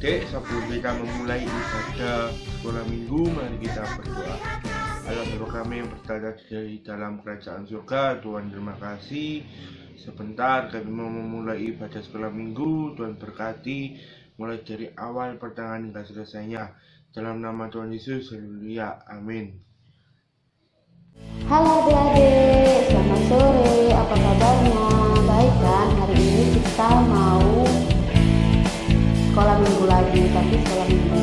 adik-adik, sebelum kita memulai ibadah sekolah minggu, mari kita berdoa. Allah Bapa kami yang berada di dalam kerajaan surga, Tuhan terima kasih. Sebentar kami mau memulai ibadah sekolah minggu, Tuhan berkati mulai dari awal pertengahan hingga selesainya. Dalam nama Tuhan Yesus, haleluya, amin. Halo adik-adik, selamat sore, apa kabarnya? Baik kan? Hari ini kita mau sekolah minggu lagi, tapi sekolah minggu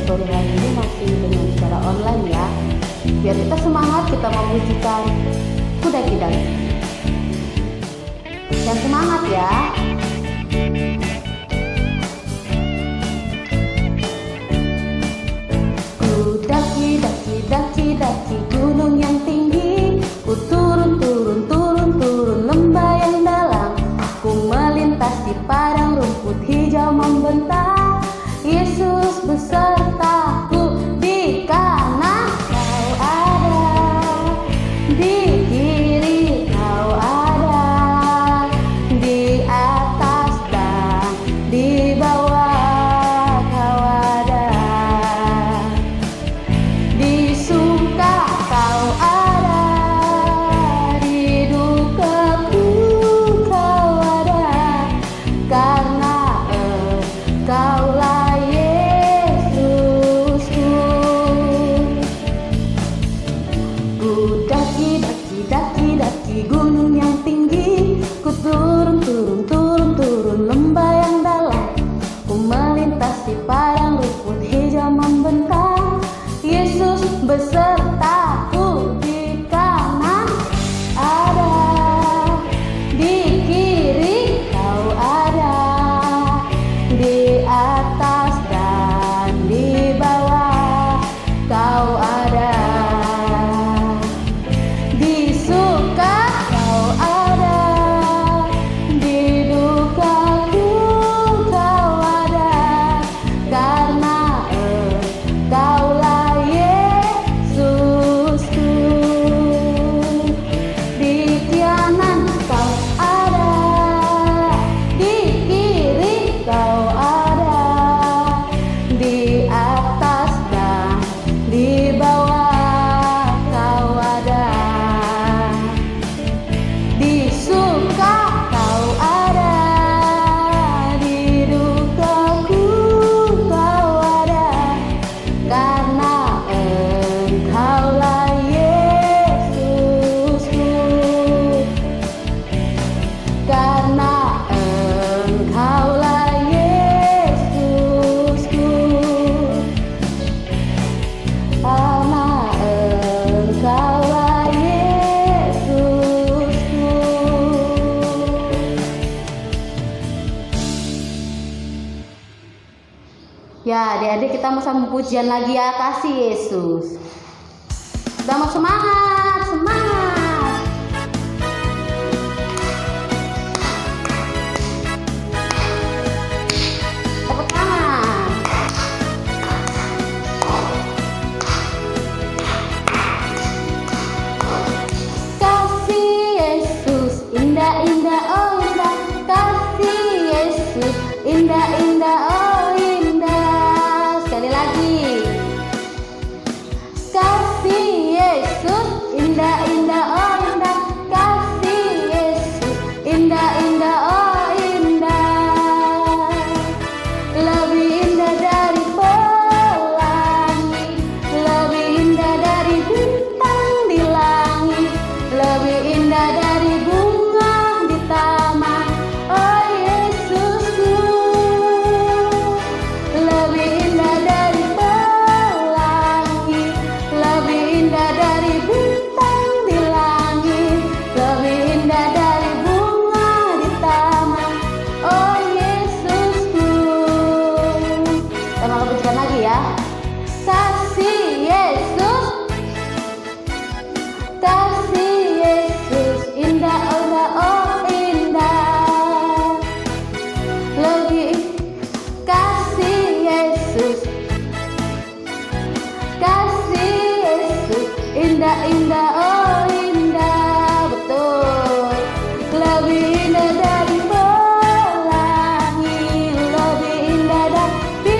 sore hari ini masih dengan secara online ya. Biar kita semangat, kita memujikan kuda kidang. Yang semangat ya. Daki, daki, daki, daki gunung yang tinggi, ku turun, turun, turun, turun lembah yang dalam, ku melintas di padang rumput hijau membentang. Yesus besertaku, di kanan kau ada, di kiri kau ada, di atas dan di bawah kau ada. Di suka kau ada, di dukaku kau ada, karena Engkaulah Yesusku. Ku daki, daki, daki, daki gunung yang tinggi, ku turun, turun, turun, turun lembah yang dalam, ku melintas di padang rumput hijau membentang. Yesus besertaku, di kanan ada, di kiri kau ada, di atas dan di bawah kau ada. Di suka kau ada, di dukaku kau ada, karena Engkaulah Yesusku. Di kanan kau ada, di kiri kau ada, di atas dan di bawah kau ada. Di suka kau ada, di dukaku kau ada, karena Engkaulah Yesusku. Karena Engkaulah Yesusku. Karena Engkaulah Yesusku. Ya, adik-adik kita mau sama pujian lagi ya, kasih Yesus. Kita mau semangat, semangat. Tepuk tangan. Kasih Yesus, indah, indah, oh indah. Kasih Yesus, indah, indah, oh indah. Sekali lagi. Kasih Yesus, indah, indah, oh indah. Kasih Yesus, indah, indah, oh indah. Lebih indah dari pelangi, lebih indah dari bintang di langit, lebih indah dari bunga di taman, oh Yesusku. Lebih indah dari pelangi, lebih indah dari bintang di langit, lebih indah dari bunga di taman, oh Yesusku. Kita mau pujikan lagi ya. Kasih Yesus, kasih Yesus, indah, indah, oh indah. Lebih kasih Yesus, kasih Yesus, indah, indah, oh indah. Betul. Lebih indah dari pelangi, lebih indah dari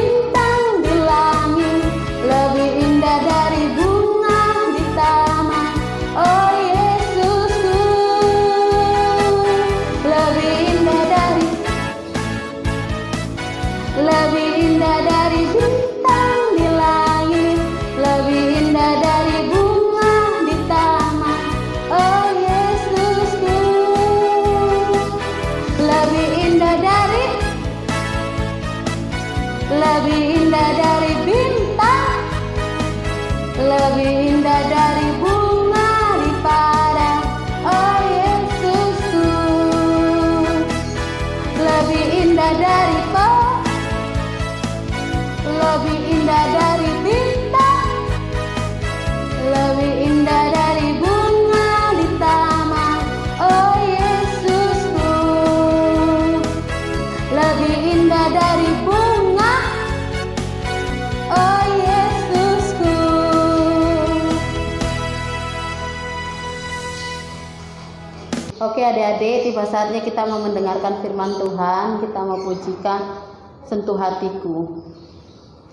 adik-adik, tiba saatnya kita mau mendengarkan firman Tuhan. Kita mau pujikan sentuh hatiku.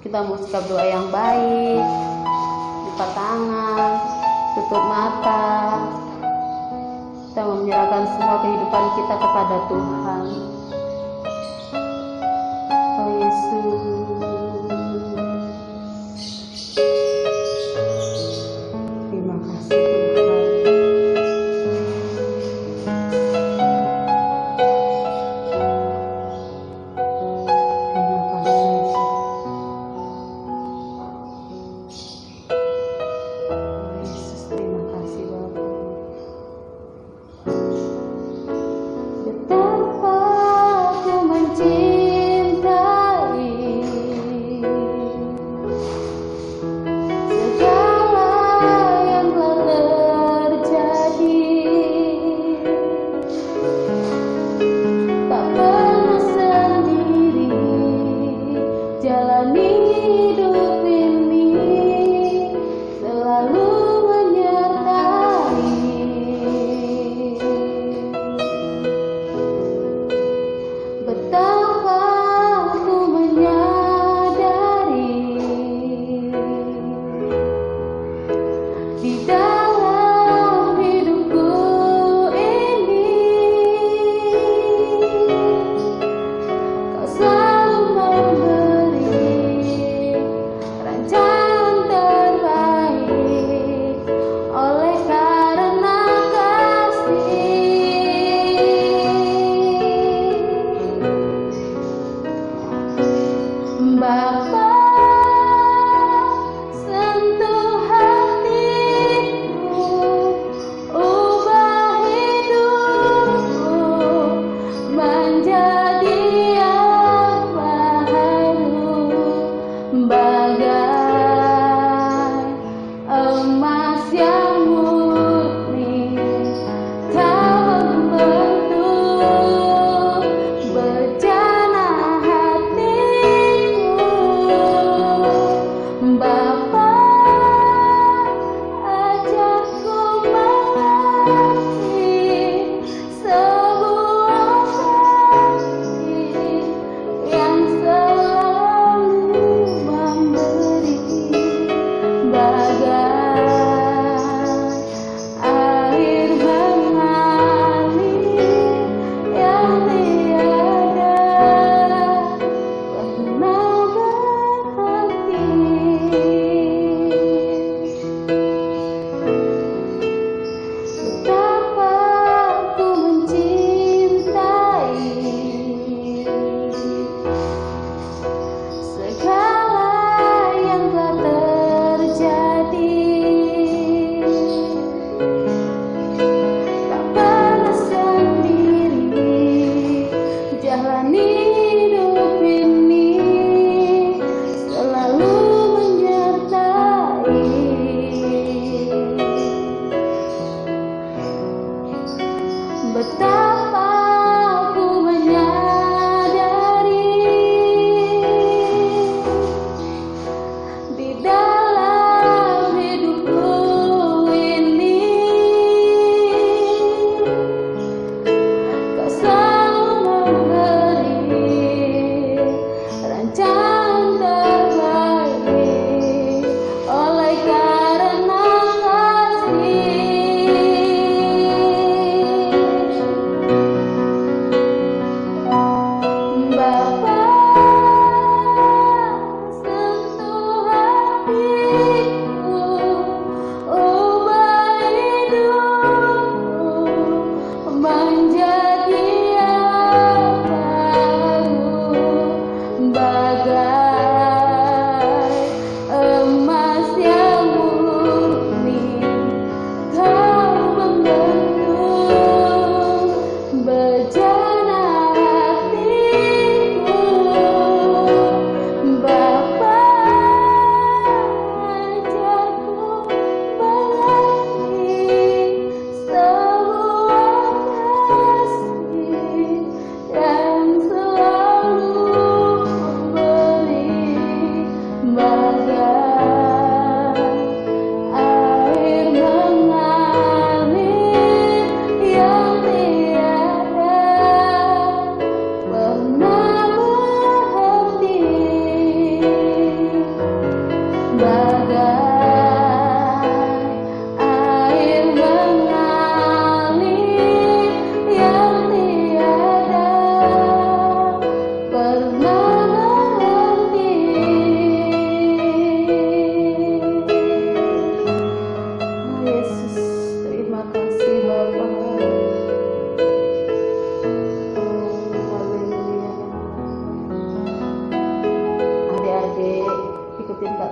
Kita mau sikap doa yang baik, buka tangan, tutup mata. Kita mau menyerahkan semua kehidupan kita kepada Tuhan. Oh Yesus, terima kasih Tuhan. Terima kasih Bapa.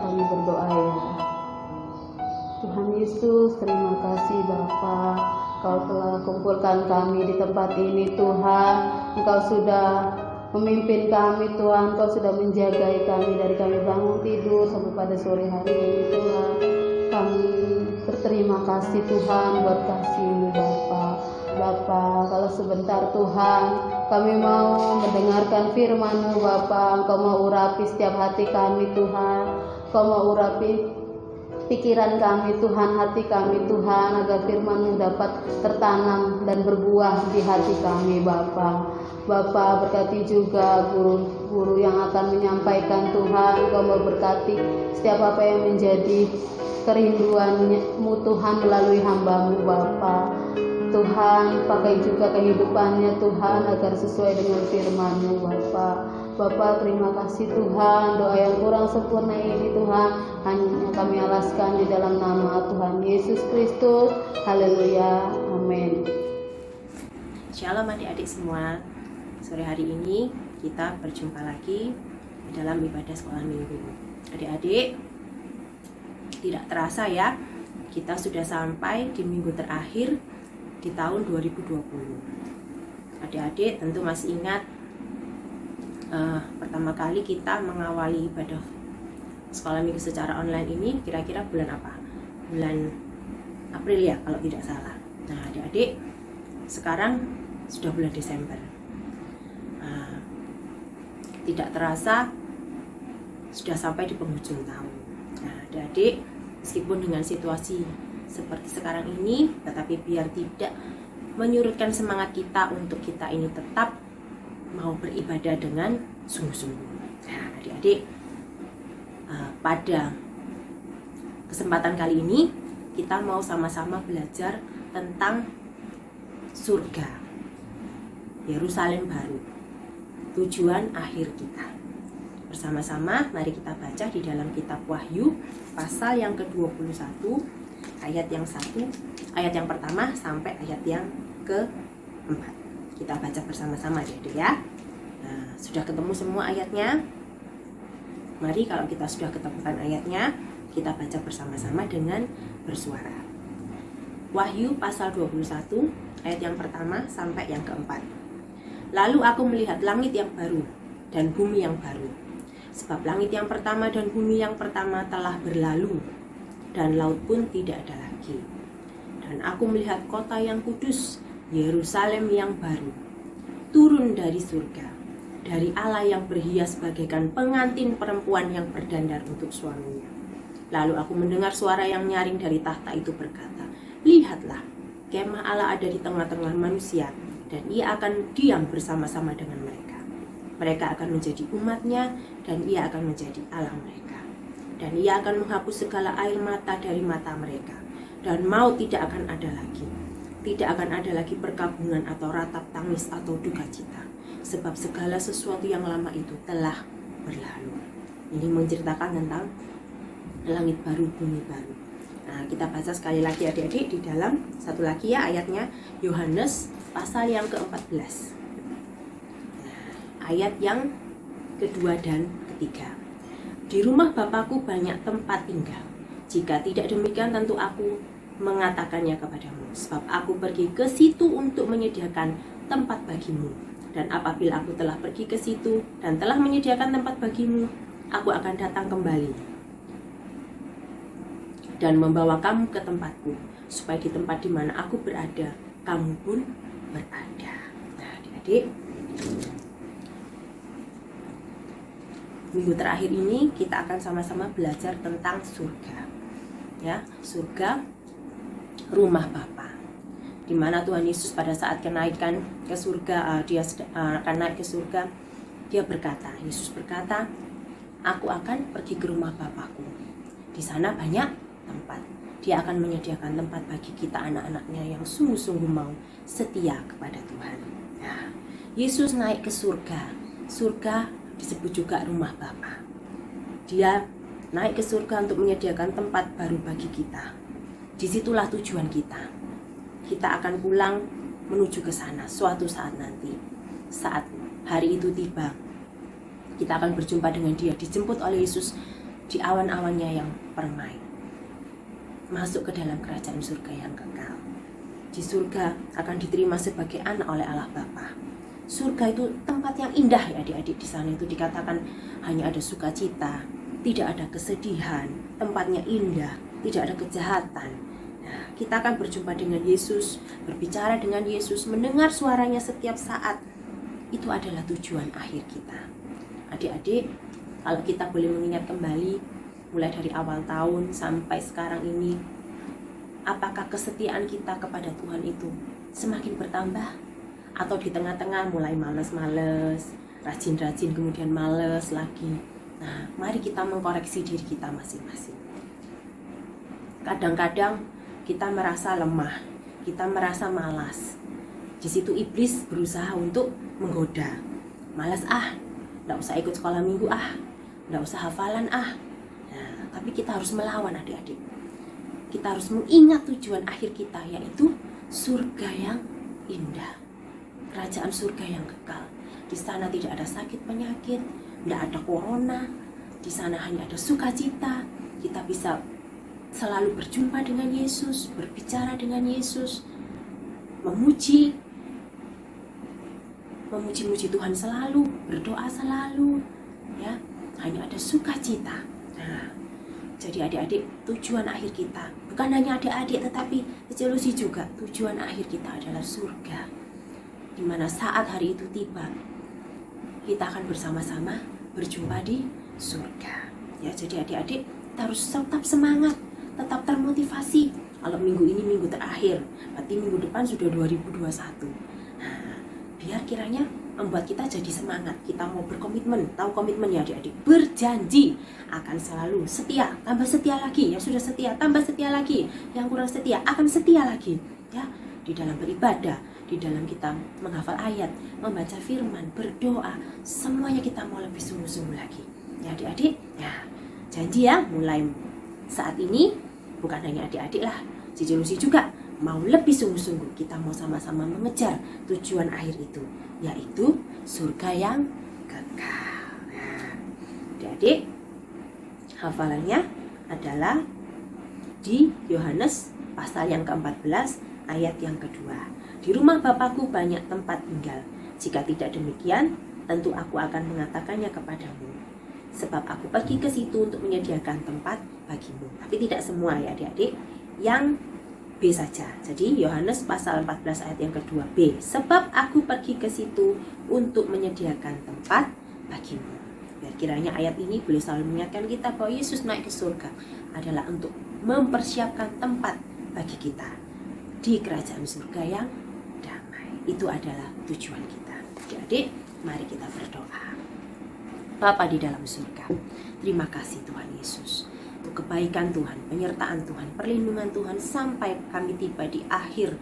kami berdoa ya. Tuhan Yesus, terima kasih Bapa, Kau telah kumpulkan kami di tempat ini Tuhan. Engkau sudah memimpin kami Tuhan, Kau sudah menjagai kami dari kami bangun tidur sampai pada sore hari ini Tuhan. Kami berterima kasih Tuhan buat kasih-Mu Bapa. Bapa, kalau sebentar Tuhan kami mau mendengarkan firman-Mu Bapa, Engkau mau urapi setiap hati kami Tuhan. Engkau mau urapi pikiran kami Tuhan, hati kami Tuhan, agar firman-Mu dapat tertanam dan berbuah di hati kami Bapa. Bapa, berkati juga guru-guru yang akan menyampaikan Tuhan. Engkau mau berkati setiap apa yang menjadi kerinduan-Mu Tuhan melalui hamba-Mu Bapa. Tuhan, pakai juga kehidupannya Tuhan agar sesuai dengan firman-Mu Bapa. Bapa, terima kasih Tuhan. Doa yang kurang sempurna ini Tuhan hanya kami alaskan di dalam nama Tuhan Yesus Kristus. Haleluya. Amin. Shalom adik-adik semua. Sore hari ini kita berjumpa lagi dalam ibadah sekolah minggu. Adik-adik, tidak terasa ya, kita sudah sampai di minggu terakhir di tahun 2020. Adik-adik tentu masih ingat pertama kali kita mengawali ibadah sekolah minggu secara online ini kira-kira bulan apa? Bulan April ya kalau tidak salah. Nah adik-adik, sekarang sudah bulan Desember. Tidak terasa sudah sampai di penghujung tahun. Nah adik-adik, meskipun dengan situasi seperti sekarang ini, tetapi biar tidak menyurutkan semangat kita untuk kita ini tetap mau beribadah dengan sungguh-sungguh. Nah adik-adik, pada kesempatan kali ini kita mau sama-sama belajar tentang surga, Yerusalem baru, tujuan akhir kita. Bersama-sama mari kita baca di dalam kitab Wahyu pasal yang ke-21 ayat yang pertama sampai ayat yang ke-4. Kita baca bersama-sama adik-adik ya. Nah, sudah ketemu semua ayatnya? Mari kalau kita sudah ketemukan ayatnya, kita baca bersama-sama dengan bersuara. Wahyu pasal 21 ayat yang pertama sampai yang ke-4. Lalu aku melihat langit yang baru dan bumi yang baru. Sebab langit yang pertama dan bumi yang pertama telah berlalu, dan laut pun tidak ada lagi. Dan aku melihat kota yang kudus, Yerusalem yang baru, turun dari surga, dari Allah yang berhias bagaikan pengantin perempuan yang berdandar untuk suaminya. Lalu aku mendengar suara yang nyaring dari tahta itu berkata, lihatlah, kemah Allah ada di tengah-tengah manusia, dan ia akan diam bersama-sama dengan mereka. Mereka akan menjadi umatnya, dan ia akan menjadi Allah mereka. Dan ia akan menghapus segala air mata dari mata mereka, dan maut tidak akan ada lagi. Tidak akan ada lagi perkabungan atau ratap tangis atau duka cita, sebab segala sesuatu yang lama itu telah berlalu. Ini menceritakan tentang langit baru, bumi baru. Nah, kita baca sekali lagi adik-adik di dalam satu lagi ya ayatnya, Yohanes pasal yang ke-14. Nah, ayat yang kedua dan ketiga. Di rumah Bapakku banyak tempat tinggal. Jika tidak demikian tentu aku mengatakannya kepadamu. Sebab aku pergi ke situ untuk menyediakan tempat bagimu. Dan apabila aku telah pergi ke situ dan telah menyediakan tempat bagimu, aku akan datang kembali dan membawa kamu ke tempatku, supaya di tempat di mana aku berada, kamu pun berada. Nah, adik-adik, minggu terakhir ini kita akan sama-sama belajar tentang surga. Ya, surga, rumah Bapa. Di mana Tuhan Yesus pada saat kenaikan ke surga, dia akan naik ke surga, dia berkata, Yesus berkata, aku akan pergi ke rumah Bapakku. Di sana banyak tempat. Dia akan menyediakan tempat bagi kita anak-anaknya yang sungguh-sungguh mau setia kepada Tuhan. Nah, Yesus naik ke surga. Surga disebut juga rumah Bapa. Dia naik ke surga untuk menyediakan tempat baru bagi kita. Disitulah tujuan kita. Kita akan pulang menuju ke sana suatu saat nanti. Saat hari itu tiba, kita akan berjumpa dengan dia, dijemput oleh Yesus di awan-awannya yang permai, masuk ke dalam kerajaan surga yang kekal. Di surga akan diterima sebagai anak oleh Allah Bapa. Surga itu tempat yang indah ya adik-adik. Di sana itu dikatakan hanya ada sukacita, tidak ada kesedihan, tempatnya indah, tidak ada kejahatan. Nah, kita akan berjumpa dengan Yesus, berbicara dengan Yesus, mendengar suaranya setiap saat. Itu adalah tujuan akhir kita. Adik-adik, kalau kita boleh mengingat kembali mulai dari awal tahun sampai sekarang ini, apakah kesetiaan kita kepada Tuhan itu semakin bertambah? Atau di tengah-tengah mulai males-males, rajin-rajin kemudian males lagi? Nah, mari kita mengkoreksi diri kita masing-masing. Kadang-kadang kita merasa lemah, kita merasa malas. Di situ iblis berusaha untuk menggoda. Malas nggak usah ikut sekolah minggu nggak usah hafalan Nah, tapi kita harus melawan adik-adik. Kita harus mengingat tujuan akhir kita, yaitu surga yang indah, kerajaan surga yang kekal. Di sana tidak ada sakit penyakit, tidak ada corona. Di sana hanya ada sukacita. Kita bisa selalu berjumpa dengan Yesus, berbicara dengan Yesus, memuji Tuhan selalu, berdoa selalu, ya. Hanya ada sukacita. Nah, jadi adik-adik, tujuan akhir kita bukan hanya adik-adik, tetapi Lucy juga. Tujuan akhir kita adalah surga, dimana saat hari itu tiba, kita akan bersama-sama berjumpa di surga. Ya, jadi adik-adik, kita harus tetap semangat, tetap termotivasi. Kalau minggu ini minggu terakhir, berarti minggu depan sudah 2021. Nah, biar kiranya membuat kita jadi semangat. Kita mau berkomitmen, tahu komitmen ya adik-adik, berjanji akan selalu setia, tambah setia lagi. Yang sudah setia, tambah setia lagi. Yang kurang setia, akan setia lagi. Ya, di dalam beribadah, di dalam kita menghafal ayat, membaca firman, berdoa, semuanya kita mau lebih sungguh-sungguh lagi. Ya adik-adik, ya janji ya, mulai saat ini bukan hanya adik-adik lah, Cici Lucy juga mau lebih sungguh-sungguh. Kita mau sama-sama mengejar tujuan akhir itu, yaitu surga yang kekal. Nah, adik-adik, hafalannya adalah di Yohanes pasal yang ke-14 ayat yang kedua. Di rumah Bapakku banyak tempat tinggal. Jika tidak demikian, tentu aku akan mengatakannya kepadamu. Sebab aku pergi ke situ untuk menyediakan tempat bagimu. Tapi tidak semua ya adik-adik, yang B saja. Jadi Yohanes pasal 14 ayat yang kedua B. Sebab aku pergi ke situ untuk menyediakan tempat bagimu. Biar kiranya ayat ini boleh selalu mengingatkan kita bahwa Yesus naik ke surga adalah untuk mempersiapkan tempat bagi kita di kerajaan surga yang damai. Itu adalah tujuan kita. Jadi mari kita berdoa. Bapa di dalam surga, terima kasih Tuhan Yesus untuk kebaikan Tuhan, penyertaan Tuhan, perlindungan Tuhan sampai kami tiba di akhir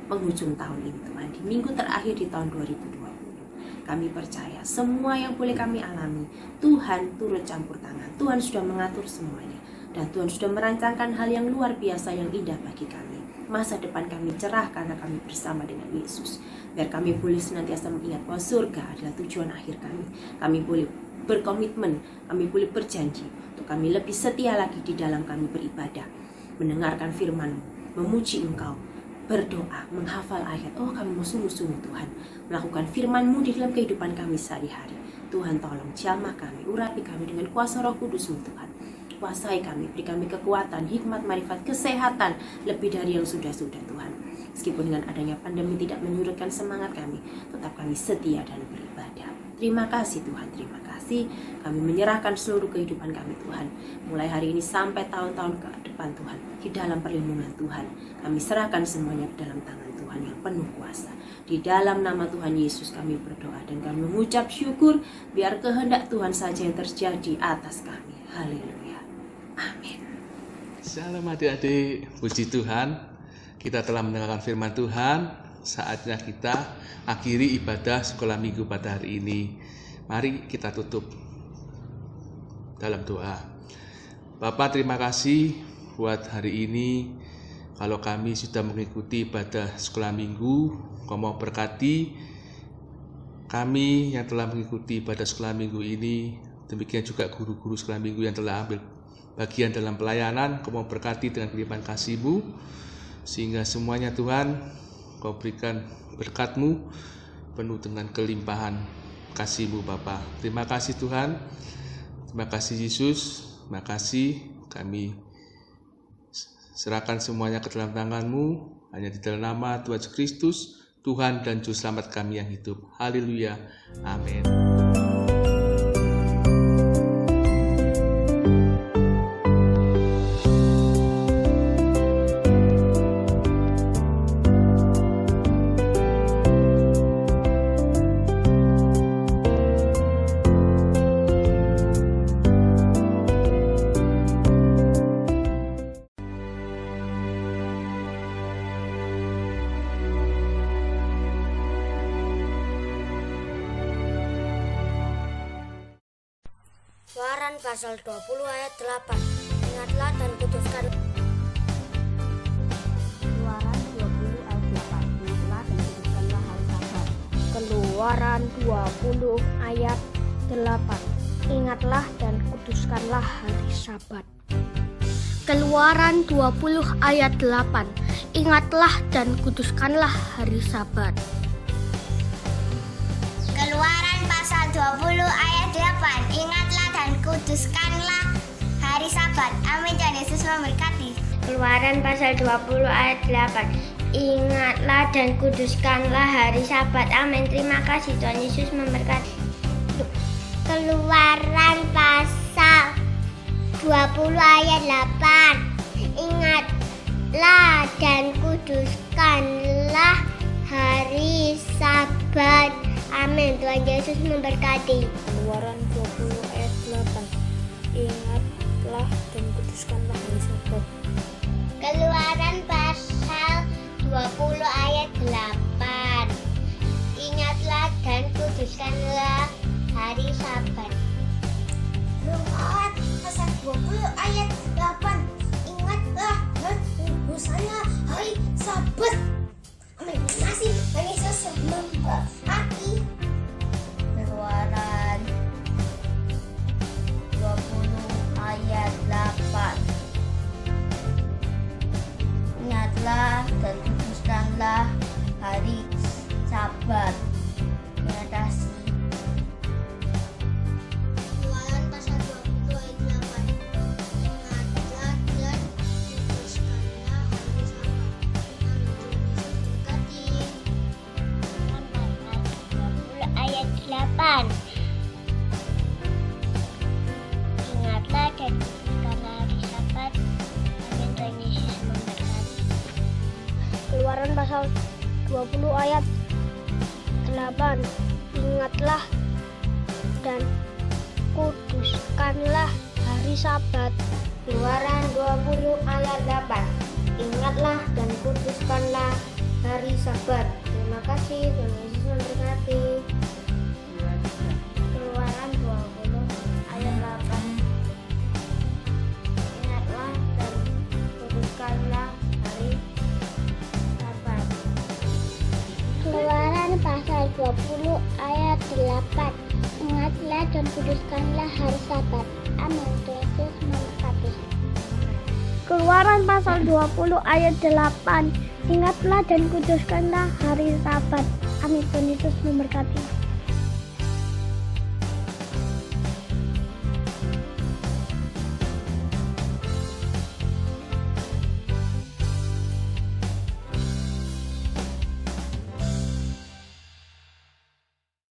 penghujung tahun ini Tuhan, di minggu terakhir di tahun 2020. Kami percaya semua yang boleh kami alami, Tuhan turut campur tangan. Tuhan sudah mengatur semuanya, dan Tuhan sudah merancangkan hal yang luar biasa yang indah bagi kami. Masa depan kami cerah karena kami bersama dengan Yesus. Biar kami boleh senantiasa mengingat bahwa surga adalah tujuan akhir kami. Kami boleh berkomitmen, kami boleh berjanji untuk kami lebih setia lagi di dalam kami beribadah, mendengarkan firman-Mu, memuji Engkau, berdoa, menghafal ayat. Oh, kami mau sungguh-sungguh Tuhan melakukan firman-Mu di dalam kehidupan kami sehari-hari. Tuhan tolong jamah kami, urapi kami dengan kuasa Roh Kudus-Mu Tuhan. Kuasai kami, beri kami kekuatan, hikmat, marifat, kesehatan lebih dari yang sudah-sudah Tuhan. Meskipun dengan adanya pandemi tidak menyurutkan semangat kami, tetap kami setia dan beribadah. Terima kasih Tuhan, terima kasih. Kami menyerahkan seluruh kehidupan kami Tuhan, mulai hari ini sampai tahun-tahun ke depan Tuhan, di dalam perlindungan Tuhan. Kami serahkan semuanya ke dalam tangan Tuhan yang penuh kuasa. Di dalam nama Tuhan Yesus kami berdoa dan kami mengucap syukur, biar kehendak Tuhan saja yang terjadi atas kami. Haleluya. Amin. Shalom adik-adik, puji Tuhan, kita telah mendengarkan firman Tuhan. Saatnya kita akhiri ibadah sekolah minggu pada hari ini. Mari kita tutup dalam doa. Bapa, terima kasih buat hari ini. Kalau kami sudah mengikuti ibadah sekolah minggu, Kau mau berkati kami yang telah mengikuti ibadah sekolah minggu ini. Demikian juga guru-guru sekolah minggu yang telah ambil bagian dalam pelayanan. Kau mau berkati dengan kelimpahan kasih-Mu, sehingga semuanya Tuhan Kau berikan berkat-Mu penuh dengan kelimpahan kasih-Mu Bapa. Terima kasih Tuhan, terima kasih Yesus, terima kasih. Kami serahkan semuanya ke dalam tangan-Mu, hanya di dalam nama Tuhan Yesus Kristus, Tuhan dan Juru Selamat kami yang hidup. Haleluya, amin. Keluaran pasal 20 ayat 8. Ingatlah dan putuskan. Keluaran 20 ayat 8. Ingatlah dan putuskanlah hari Sabat. Keluaran 20 ayat 8. Ingatlah dan kuduskanlah hari Sabat. Keluaran 20 ayat 8. Ingatlah dan kuduskanlah hari Sabat. Keluaran pasal 20 ayat 8. Ingatlah dan kuduskanlah hari Sabat. Amin. Tuhan Yesus memberkati. Keluaran pasal 20 ayat 8. Ingatlah dan kuduskanlah hari Sabat. Amin. Terima kasih. Tuhan Yesus memberkati. Keluaran pasal 20 ayat 8. Ingatlah dan kuduskanlah hari Sabat. Amin. Tuhan Yesus memberkati. Keluaran 20 ayat 8. Ingatlah dan kuduskanlah hari Sabat. Keluaran pasal 20 ayat 8. Ingatlah dan kuduskanlah hari Sabat. Keluaran pasal 20 ayat 8. Ingatlah dan kuduskanlah hari Sabat. Amin. Terima kasih. Tuhan Yesus memberkati. Keluaran 20 ayat 8. Ingatlah dan kuduskanlah hari Sabat. Terima kasih. Keluaran pasal 20 ayat 8. Ingatlah dan kuduskanlah hari Sabat. Ayat 8. Ingatlah dan kuduskanlah hari Sabat. Amin. Tuhan Yesus memberkati. Keluaran pasal 20 ayat 8. Ingatlah dan kuduskanlah hari Sabat. Keluaran 20 ayat 8. Ingatlah dan kuduskanlah hari Sabat. Terima kasih. Tuhan Yesus memberkati. Keluaran 20 ayat 8. Ingatlah dan kuduskanlah hari Sabat. Keluaran pasal 20 ayat 8. Ingatlah dan kuduskanlah hari Sabat. Amin. Tuhan Yesus memberkati. Keluaran pasal 20 ayat 8. Ingatlah dan kuduskanlah hari Sabat. Amin. Tuhan Yesus memberkati.